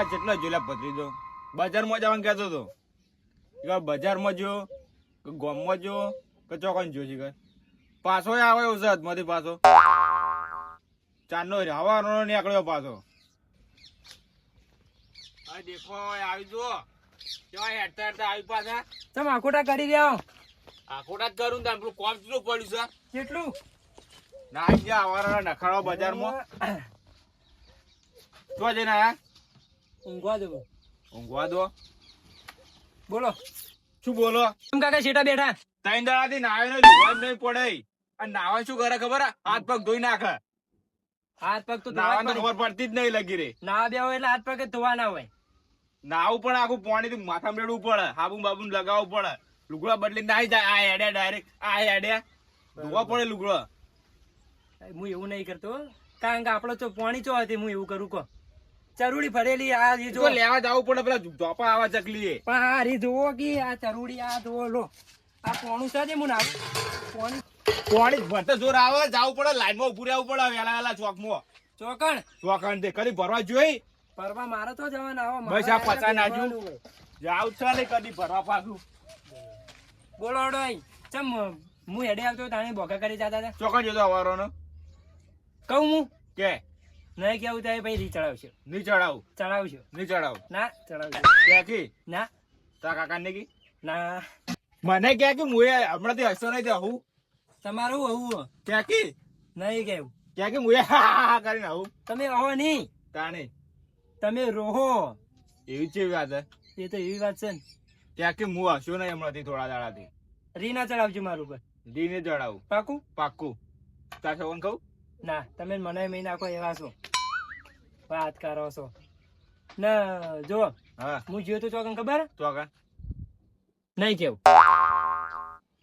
આ કેટલા જોયા પતરી દો બજારમાં જવાનું કહેતો હતો બજારમાં જો કે ગામમાં જો કે ચોકન જો છે પાછો આવે એવું છે હાથમાંથી પાછો ચાંદનો હવાનો નીકળ્યો પાછો દેખો આવી જો કેવાય હેડતા હેડતા આવી પાછા તમે આખોટા કરી રહ્યા આખોટા જ કરું ને પેલું કોમ કેટલું પડ્યું છે કેટલું ના ગયા આવારા નખાડો બજારમાં તો જઈને આયા ઊંઘવા દો ઊંઘવા દો બોલો શું બોલો કાકા શેટા બેઠા ત્રણ દાડાથી નાવે ને જોવા જ નહીં પડે અને નાવા શું કરે ખબર હાથ પગ ધોઈ નાખે હાથ પગ તો નાવા તો ખબર પડતી જ નહીં લગી રે ના બે હોય એટલે હાથ પગ ધોવા ના હોય નાવું પણ આખું પાણી થી માથા મેળવું પડે હાબુ બાબુ લગાવવું પડે લુગડા બદલી નાઈ જાય આ હેડ્યા ડાયરેક્ટ આ હેડ્યા ધોવા પડે લુગડો હું એવું નહીં કરતો કારણ કે આપડે તો પાણી ચો હતી હું એવું કરું કો ચરૂડી ભરેલી આ રી જો લેવા જવું પડે પેલા ધોપા આવા ચકલી પણ આ રી જોવો કે આ ચરૂડી આ જોવો લો આ પોણું છે હું ના પોણી પાણી ભરતે જોર આવે જવું પડે લાઈન માં ઉભું રહેવું પડે વેલા વેલા ચોકમાં ચોકણ ચોકણ તે કરી ભરવા જોઈ પરવા મારે તો જવાના આવો બસ આ પચા નાજુ જાવ છે ને કદી ભરવા પાછું બોલો ડોઈ ચમ હું હેડે આવતો તાણે બોકા કરી જતા હતા ચોકણ જોતો અવારો નો કહું હું કે નહીં કેવું થાય ભાઈ રી ચડાવશે નહીં ચડાવું ચડાવશો નહીં ચડાવું ના ચડાવશો ક્યાંથી ના તા કાકા ને કી ના મને ક્યાં કે મુએ હમણાં થી હસતો નહીં હું તમારું આવું ક્યાં કી નહીં કેવું ક્યાં કે મુએ હા કરીને આવું તમે આવો નહીં તાણે તમે રોહો એવી છે વાત એ તો એવી વાત છે ને ત્યાં કે હું હસ્યો નહીં હમણાં થી થોડા દાડાથી રી ના ચડાવજો મારું પર દીને ચડાવું પાકું પાક્કું તાર સવન કહું ના તમે મને મહી નાખો એવા છો વાત કરો છો ના જો હા હું જોયો તો ચોકન ખબર ચોકણ નહીં કેવું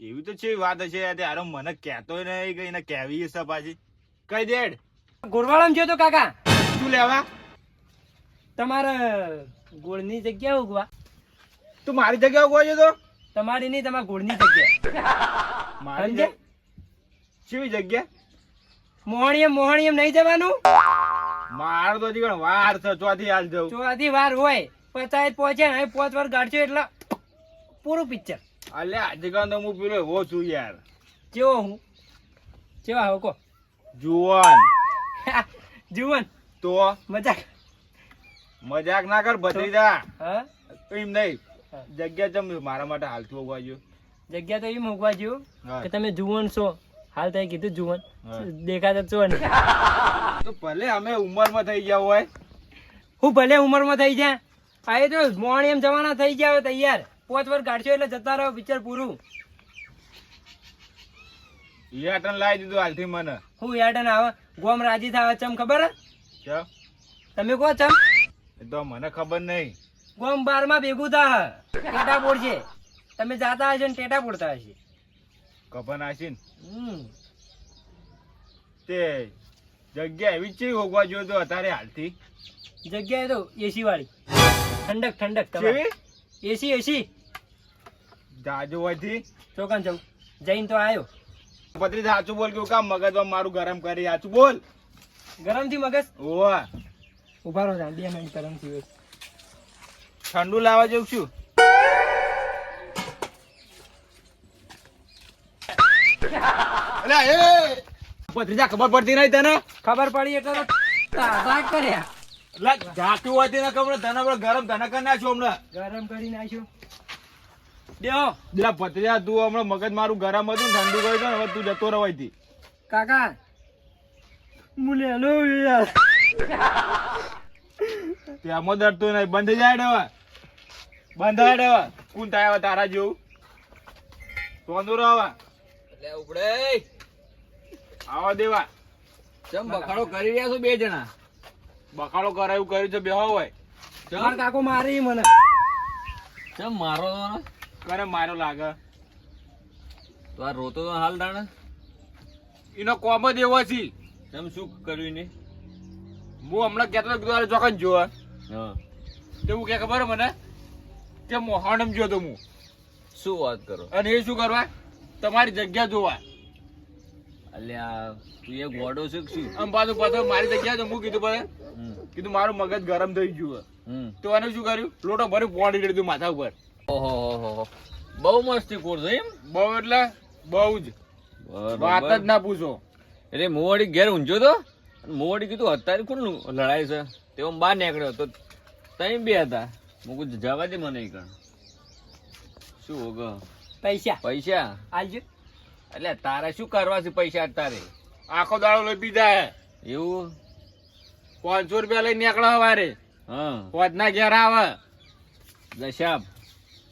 એવી તો છે વાત છે ત્યારે મને કહેતો નહીં કે એને કહેવી છે પાછી કઈ દેડ ગોરવાળામાં જોયો તો કાકા શું લેવા તમારે ગોળની જગ્યા ઉગવા તું મારી જગ્યા ઉભો છે તો તમારી નહીં તમારા ગોળની જગ્યા મારી સમજે? કેવી જગ્યા મોહણીયમ નહીં જવાનું માર તો હજી પણ વાર છે ચોથી હાલ જવું ચોથી વાર હોય 50 પહોંચે ને 5 વાર ગાડશો એટલે પૂરું પિક્ચર અલ્યા આજકાલ તો હું પેલો એવો છું યાર કેવો હું કેવા હો કો જુવાન જીવન તો મજાક ના કર ભત્રીજા હા એમ નહીં જગ્યા ચમ મારા માટે હાલતું હોવા જો જગ્યા તો એમ હોગવા જેવું હા. કે તમે જુવન છો હાલ તમે કીધું જુવન હા. દેખાતા છો ને તો ભલે અમે ઉંમરમાં થઈ ગયા હોય હું ભલે ઉંમરમાં થઈ જાય આ તો મોણ એમ જવાના થઈ ગયા હોય તૈયાર 5 વાર કાઢશો એટલે જતા રહો પિક્ચર પૂરું યાટન લાવી દીધું હાલથી મને હું યાડન આવે ગોમ રાજી થાય ચમ ખબર હે? ચમ તમે કહો ચમ એ તો મને ખબર નહીં ગોમ 12 માં ભેગું થાય ટેટા પોડશે તમે જાતા હશો ને ટેટા પોડતા હશે ખબર નાસી હમ તે જગ્યા એવી જ છે હોગવા જો તો અત્યારે હાલથી જગ્યાએ તો એસી વાળી ઠંડક ઠંડક કેવી એસી એસી જાજો હોયથી ચોકન જવું જઈને તો આવ્યો પત્રી સાચું બોલ કે કામ મગજમાં મારું ગરમ કરી સાચું બોલ ગરમ થી મગજ ઓવા ઉભા રહો 2 મિનિટ ગરમ થી હોય ઠંડુ લાવવા જવું છું અલ્યા એ પત્રીજા ખબર પડતી નહીં તને ખબર પડી એટલે તો તાજા કર્યા એટલે ઝાટું હોય તેને ખબર તને આપણે ગરમ તને કરી નાખ્યો હમણાં ગરમ કરી નાખ્યો દેવો પેલા પત્રીજા તું હમણાં મગજ મારું ગરમ હતું ને ઠંડુ કરી દો ને હવે તું જતો રવાયથી કાકા મુલે લો યાર ત્યાં ડરતો નહીં બંધ થઈ જાય હવે બંધ થાય હવે કોણ થાય હવે તારા જેવું સોનું રહવા એટલે ઉપડે આવા દેવા ચમ બખાડો કરી રહ્યા છો બે જણા બખાડો કરાયું કર્યું છે બેહો હોય માર કાકો મારી મને ચમ મારો કરે મારો લાગે તો આ રોતો તો હાલ દાણા એનો કોમ જ એવો છે ચમ શું કર્યું ને હું હમણાં કહેતો હતો કે ચોકન જોવા હા તેવું કે ખબર મને કે મોહાણમ જોતો હું શું વાત કરો અને એ શું કરવા તમારી જગ્યા જોવા અલ્યા તું એ ગોડો છે કે શું આમ પાછું પાછું મારી જગ્યા તો હું કીધું પડે હમ. કીધું મારું મગજ ગરમ થઈ ગયું તો એને શું કર્યું, લોટો ભરી પોણી દીધું માથા ઉપર. ઓહો, બહુ મસ્તી કોર છે એમ. બહુ એટલે બહુ જ વાત જ ના પૂછો. એટલે મોવાડી ઘેર ઊંઝો તો મોવાડી કીધું અત્યારે કોણ લડાઈ છે તે બહાર નીકળ્યો તો તઈ બે હતા. હું જવા દે મને કણ શું હોગ પૈસા પૈસા આલજો. એટલે તારે શું કરવા છે પૈસા તારે? આખો દાડો લઈ પીધા હે. એવું 500 રૂપિયા લઈને નીકળો હવારે, હા પોતના ઘેર આવે દશાબ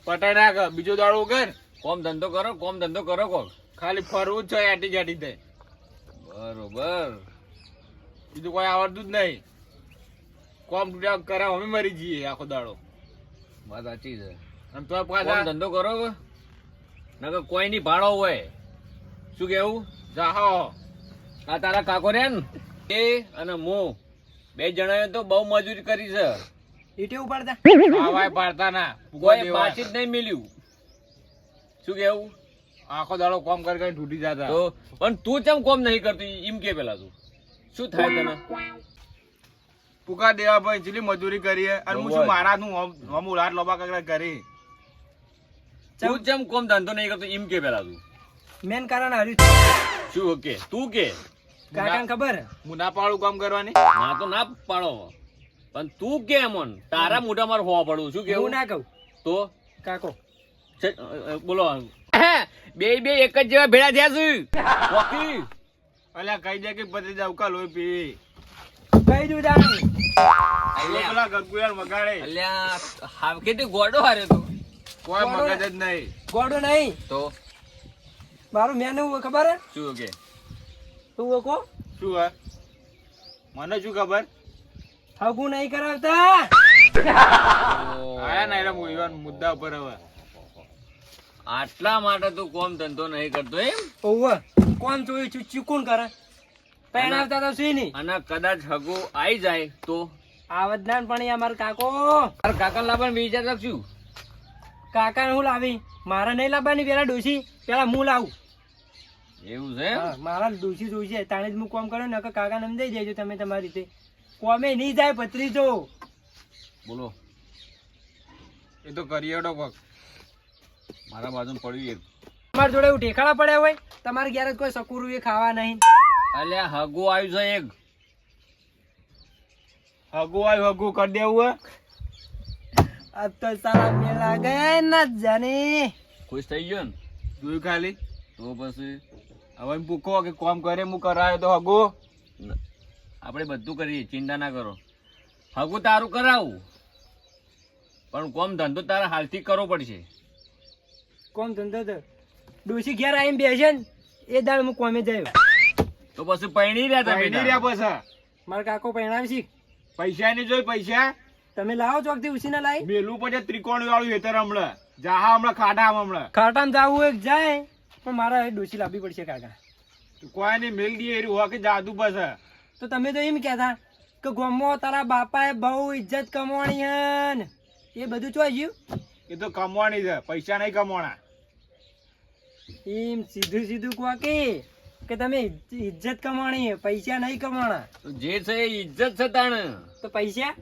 પટાઈ નાખ. બીજો દાડો કર, કોમ ધંધો કરો કોક. ખાલી ફરવું જ છે આટી જાટી થાય. બરોબર. બીજું કોઈ આવડતું જ નહીં. કોમ તૂટ્યા કરાવ અમે મરી જઈએ આખો દાડો. વાત સાચી છે. અને તો કોમ પાછા ધંધો કરો કે નકર કોઈ ની ભાડો હોય. શું કેવું? જાહો આ તારા કાકો રે ને એ અને હું બે જણાએ તો બહુ મજૂરી કરી છે. ઈટે ઉપાડતા આવાય પાડતા ના કોઈ બાચી જ નહીં મિલ્યું. શું કેવું? આખો દાડો કોમ કરી કરીને તૂટી જતા. તો પણ તું ચમ કોમ નહીં કરતી એમ કે પેલા તું શું થાય તને? પુકા દેવા ભાઈ જેટલી મજૂરી કરીએ અને હું શું મારા નું હમ લાટ લોબા કકડા કરી. તું ચમ કોમ ધંધો નહીં કરતો એમ કે પેલા તું મેન કારણ હાર્યું. શું કે તું કે કાકાને ખબર હું ના પાડું કામ કરવાની. ના તો ના પાડો પણ તું કે એમન તારા મોઢા માર હોવા પડવું. શું હું કેવું? ના કહું તો કાકો બોલો બે એક જ જેવા ભેળા થયા છે વકી. અલ્યા કહી દે કે પતિ જાવ કા લોહી પી. કહી દઉં દાણી પેલા ગગુયાર વગાડે. અલ્યા હાવ કે ગોડો હારે તો કોઈ મગજ જ નહીં. ગોડો નહીં તો મારું મેનુ ખબર હે શું કે તું કો શું હે મને શું ખબર. હગું નહીં કરાવતા. આયા ના એટલે હું મુદ્દા ઉપર હવે. આટલા માટે તું કોમ ધંધો નહીં કરતો એમ? ઓવે કોણ જોયું છું ચૂકુન કરે પહેણાવતા તો સુઈ નહીં. અને કદાચ હગો આવી જાય તો આવત ના પણ અમાર કાકો તારા કાકા લાવવાનું વિચાર રાખશું. કાકાને હું લાવી મારે નહીં લાવવાની પેલા ડોસી પેલા હું લાવું. એવું છે? હા, મારા ડોસી જોઈશે તાણે જ હું કોમ કર્યો ને કાકા ને દઈ દેજો તમે તમારી રીતે. કોમે નહીં જાય પત્રીજો. બોલો એ તો કરીએ કોક. મારા બાજુ પડ્યું એક. તમારી જોડે એવું ઠેકાણા પડ્યા હોય તમારે ઘેર જ કોઈ સકુરું એ ખાવા નહીં. અલ્યા હગો આવ્યું છે એક. હગું આવ્યું હગું કરી દેવું હે. આ તો સાલા મેળા ગયા ના જ જાને. ખુશ થઈ ગયો ને? જોયું ખાલી. તો પછી હવે એમ પૂછો કે કોમ કરે હું કરાયો તો હગું. આપણે બધું કરીએ ચિંતા ના કરો. હગું તારું કરાવું પણ કોમ ધંધો તારા હાલથી કરવો પડશે. કોમ ધંધો તો ડોસી ઘેર આવીને બેસે ને એ દાળ હું કોમે જાય. તો પછી પૈણી રહ્યા તમે પૈણી રહ્યા પછી મારા કાકો પહેણાવી શીખ. પૈસા ની જોઈ પૈસા તમે લાવો ચોકથી ઉછી ના લાવી. મેલું પછી ત્રિકોણ વાળું હેતર હમણાં જાહા હમણાં ખાડા હમણાં ખાટામાં જાવું એક જાય પણ મારા એ ડોસી લાવવી પડશે કાકા. કોઈ નહીં મેલ દઈએ એરી હોવા કે જાદુ પછી. તો તમે તો એમ કહેતા કે ગોમો તારા બાપાએ બહુ ઇજ્જત કમાણી હે ને એ બધું ચોઈ ગયું. એ તો કમવાની છે પૈસા નહીં કમાણા. એમ સીધું સીધું કહો કે તમે ઇજ્જત કમાણી હે પૈસા નહીં કમાણા. તો જે છે એ ઇજ્જત છે તાણ. તો પૈસા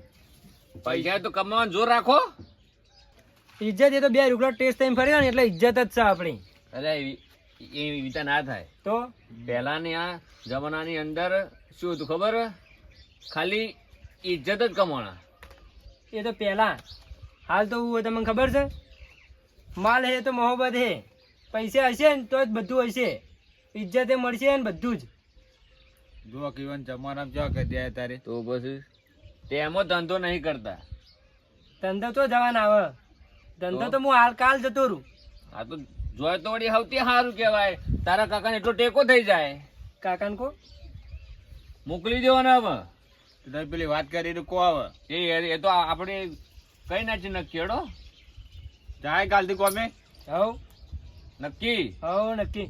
પૈસા તો કમાવાનું જોર રાખો. ઇજ્જત એ તો 2 રૂપિયા ટેસ્ટ ટાઈમ ફર્યો ને એટલે ઇજ્જત જ છે આપણી. અરે એ વિચાર ના થાય. તો પહેલાની આ જમાનાની અંદર શું હતું ખબર? ખાલી ઇજ્જત જ કમાણા. એ તો પહેલા હાલ તો હું તમને ખબર છે માલ હે તો મોહબ્બત હે. પૈસા હશે ને તો જ બધું હશે. ઇજ્જત એ મળશે ને બધું જ. જો કેવન જમાના જો કરી દે તારે. તો પછી તેમાં ધંધો નહીં કરતા. ધંધો તો જવાના આવે. ધંધો તો હું હાલ કાલ જતો રહું. આ તો જોય તો વળી સૌથી સારું કહેવાય. તારા કાકાને એટલો ટેકો થઈ જાય. કાકાને કો મોકલી દેવાના હવે. તમે પેલી વાત કરી તો કો આવે. એ તો આપણે કઈ નાખી નક્કી હેડો. જાય કાલથી કોમે. હવ નક્કી. હવ નક્કી.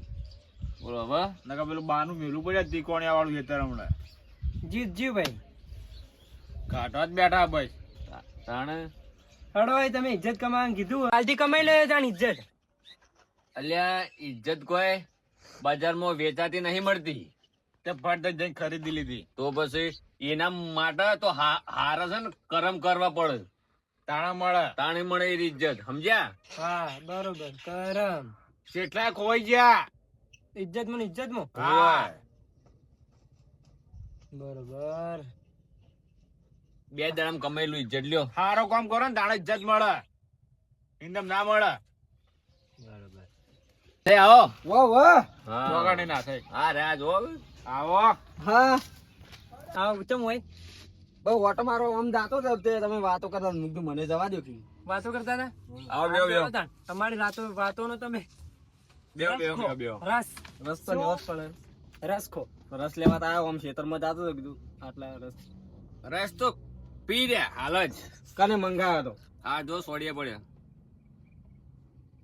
બોલો હવે. નકા પેલું બાનું મેલું પડે ત્રિકોણિયા વાળું હેતર હમણાં. જીત ભાઈ કાઢવા જ બેઠા ભાઈ. તાણે હડો ભાઈ તમે ઇજ્જત કમાવાનું કીધું કાલથી કમાઈ લે જાણ ઇજ્જત. અલ્યા ઇજ્જત કોઈ બજારમાં વેચાતી નહીં મળતી. તે ફટ જઈને ખરીદી લીધી. તો પછી એના માટે તો હારા છે ને કરમ કરવા પડે. તાણા મળે. તાણે મળે એ ઇજ્જત, સમજ્યા? હા બરોબર કરમ. કેટલા ખોવાઈ ગયા. ઇજ્જત માં ઇજ્જત માં. હા. બરોબર. બે દાડામાં કમાયેલું ઇજ્જત લ્યો. સારો કામ કરો ને તાણે ઇજ્જત મળે, ઇન્દમ ના મળે. બરોબર. એ આવો. વાહ વાહ. હા ચોગાડી ના થાય. હા રે આ જો. આવો. હા આવ ચમ હોય બહુ ઓટો મારો આમ જાતો જ તે તમે વાતો કરતા મુકતું મને જવા દો કે વાતો કરતા હતા. આવો બેહો બેહો. તમારી વાતો નો તમે બેહો બેહો બેહો બેહો. રસ રસ્તો લેવો જ પડે. રસ ખો. રસ લેવા તો આવ્યો આમ ખેતરમાં જાતો તો કીધું આટલા રસ રસ તો પી રહ્યા હાલ જ. કને મંગાવ્યો તો હા જો સોડિયા પડ્યા.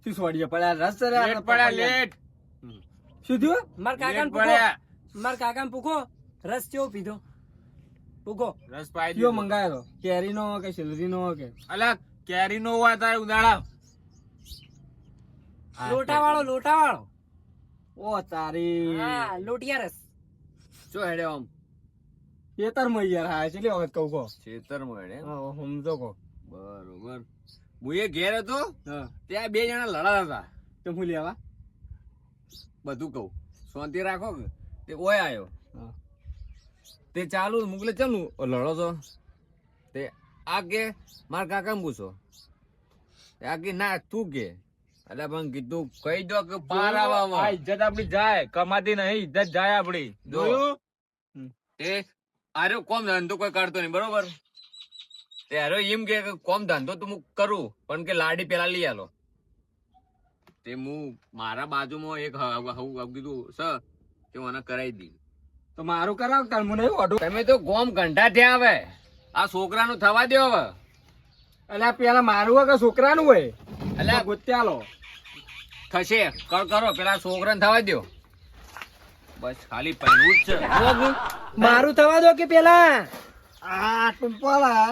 શું છોડીએ પડ્યા રસ છે રે, લેટ પડ્યા લેટ. શું થયું માર કાકા લેટ પૂછો. પડ્યા. માર કાકા પૂછો રસ કેવો પીધો પૂછો. રસ પાઈ કયો દીધો. મંગાવ્યો તો કેરી નો કે સિલરી નો કે અલા કેરી નો હોય તારે ઉનાળા. લોટા વાળો ઓ તારી હા લોટિયા રસ. શું હેડે આમ? ખેતરમાં યાર હા ચેલી વખત કહું કહો ખેતરમાં હેડે એમ? હા સમજો કહો બરોબર. હું એ ઘેર હતો હા ત્યાં બે જણા લડાતા હતા. તો હું લેવા બધું કહું શાંતિ રાખો કે તે ઓય આવ્યો હા તે ચાલુ મોકલે ચાલુ લડો છો તે આ કે મારા કાકા પૂછો આ કે ના તું કે એટલે પણ કીધું કહી દો કે પાર આ આવા ઇજ્જત આપડી જાય, કમાતી નહીં, ઇજ્જત જાય આપડી. જો. જોયું? તે આરે કોમ ધંધો કોઈ કરતો નહીં બરોબર. તે હારો એમ કે કોમ ધંધો તો હું કરું પણ કે લાડી પેલા લઈ આલો. તે હું મારા બાજુમાં એક કીધું સર કે મને કરાવી દી. તો મારું કરાવ તાર મને એવું ઓઢું તમે તો ગોમ ઘંટા થયા હવે આ છોકરાનું થવા દો હવે. અલ્યા પેલા મારું હોય કે છોકરાનું હોય અલ્યા ગોત્યાલો થશે કરો પેલા છોકરાને થવા દો. બસ ખાલી પહેરવું જ છે. મારું થવા દો કે પેલા આ ટુંપાલા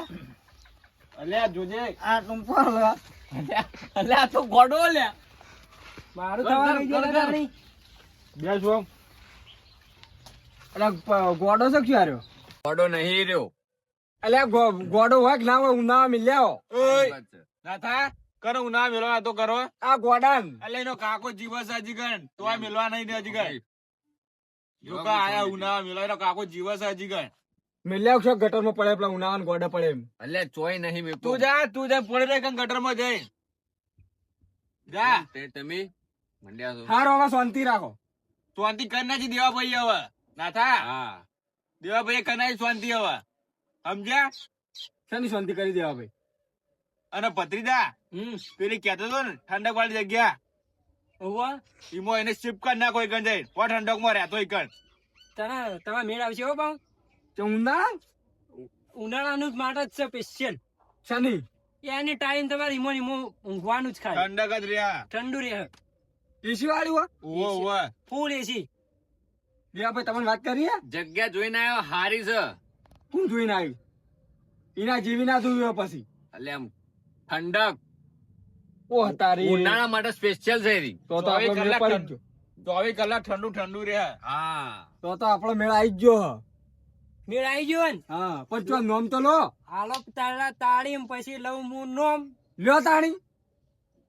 અલ્યા જોજે. આ ટુંપાલા અલ્યા આ તો ગોડો લ્યા. મારું થવા નહીં દેતા તાણી. બેસ આમ. અલ્યા ગોડો છે ક્યાં રહ્યો ગોડો નહીં રહ્યો. અલ્યા ગોડો હોય કે ના હોય ઉનાળા મિલ્યાઓ ઓય ના થા કરો ઉના મેળવા તો કરો. આ ગોડાન અલ્યા એનો કાકો જીવસ હજી ગણ તો આ મેળવા નહીં ને હજી ગણ. જો કા આયા ઉના મેળવા એનો કાકો જીવસ હજી ગણ. મિલ્યાઓ છો ગટરમાં પડે પેલા ઉનાળા ગોડા પડે એમ અલ્યા ચોય નહીં મેં તું જા પડે રે કં ગટર માં જઈ જા. તે તમે મંડ્યા છો. હારો હવે શાંતિ રાખો શાંતિ કરી નાખી દેવા ભાઈ હવે ના થા હા દેવા ભાઈ કનાઈ શાંતિ હવે સમજ્યા. શાની શાંતિ કરી દેવા ભાઈ અને ભત્રીજા પેલી કેતો હતો ને ઠંડક વાળી જગ્યા ઓવા ઈમો એને શિફ્ટ કરી નાખો એક જઈ ઓ ઠંડક માં રહેતો એક તમારા મેળ આવશે હો પાઉ. તો ઉનાળા ઉનાળાનું જ માટે જ છે સ્પેશિયલ. શાની એની ટાઈમ તમારે ઈમો ઊંઘવાનું જ ખાય. ઠંડક જ રહ્યા. ઠંડુ રહે એસી વાળી હોય ઓવો ઓવો ફૂલ એસી. દેવા ભાઈ તમને વાત કરીએ જગ્યા જોઈને આવ્યો હારી છે. કોણ જોઈને આવ્યું એના જેવી ના જોયું હોય પછી એટલે આમ ઠંડક ઓ તારી ઉનાળા માટે સ્પેશિયલ છે એરી. તો આપણે મેળ પડી જ ગયો 24 કલાક ઠંડુ ઠંડુ રહ્યા. હા તો આપણો મેળ આવી જ ગયો મેળ આવી ગયો ને. હા પણ જો નોમ તો લો હાલો તાળા તાળી પછી લઉં હું નોમ લ્યો તાણી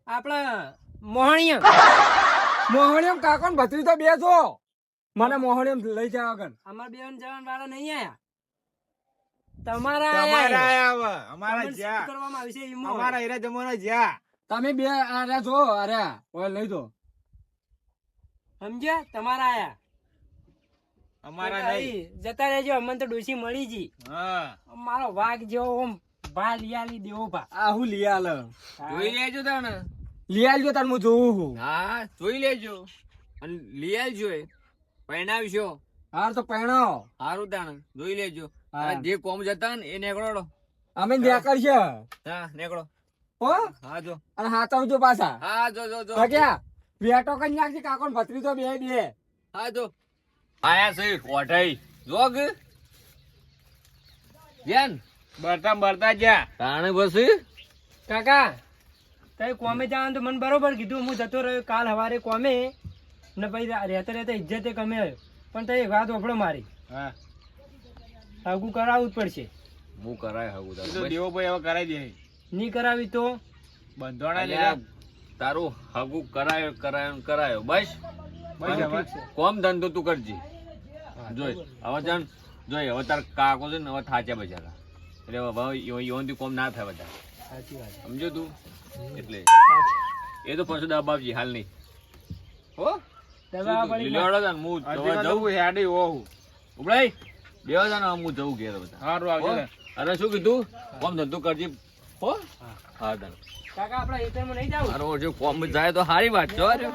આપડે મોહણીયા. મોહણીયમ કાકો ને ભત્રી તો બે છો મને મોહણીયમ લઈ જાય આગળ અમાર બેન જવાન વાળા નહીં આયા. તમારા તમારા આયા. આયા હવે અમારા Comment જ્યાં કરવામાં આવશે ઈમો. અમારા હીરા જમાના જ્યાં તમે બે અરે જો અરે ઓય લઈ દો સમજ્યા તમારા આયા. અમારા નહીં. જતા રહેજો અમને તો ડોસી મળી જી. હા મારો વાઘ જેવો ઓમ ભા લિયાલી દેવો ભા. આ હું લઈ આલ જોઈ લેજો તાણે. લઈ આલજો તાર હું જોઉં હું હા જોઈ લેજો અને લઈ આવજો એ પહેણાવશો હાર તો પહેણાવો સારું તાણે જોઈ લેજો. હા. અને જે કોમ જતા ને એ નીકળો. અમે ત્યાં કરશે હા નીકળો. હો હા જો અને હાથવજો પાછા હા જો જો જો ભગ્યા બેટો કઈ નાખજે કાકો ને ભત્રી તો બે બે હા જો આયા છે કોઠાઈ જોગ જેન બરતા બરતા જ્યાં તાણે બસ કાકા તઈ કોમે જવાનું તો મને બરોબર કીધું. હું જતો રહ્યો કાલ સવારે કોમે ને પછી રહેતા રહેતા ઇજ્જતે કમે આવ્યો. પણ તઈ વાત ઓફળો મારી હા આગું કરાવવું જ પડશે. હું કરાય હગું એ તો દેવો ભાઈ હવે કરાઈ દે. નહીં કરાવી તો બંધવાના અલ્યા, તારું હગું કરાયો કરાયો ને કરાયો બસ બસ હવે કોમ ધંધો તું કરજે જોઈ હવે જાણ જોઈ હવે તાર કાકો છે ને હવે થાચા બજારા એટલે હવે યોનથી કોમ ના થાય બધા સાચી વાત સમજો તું એટલે એ તો પછી દબાવજી હાલ નહીં હો દવા પડી લીલોડો છે ને હું હજી જવું જવું હેડી ઓહું ઉપડાઈ બેવા જા ને હું જવું ઘેર બધા સારું આવજો ને. અરે શું કીધું કોમ ધંધો કરજે હો હા તને કાકા આપણા ખેતરમાં નહીં જાવું મારો જો કોમ જાય તો સારી વાત છો અરે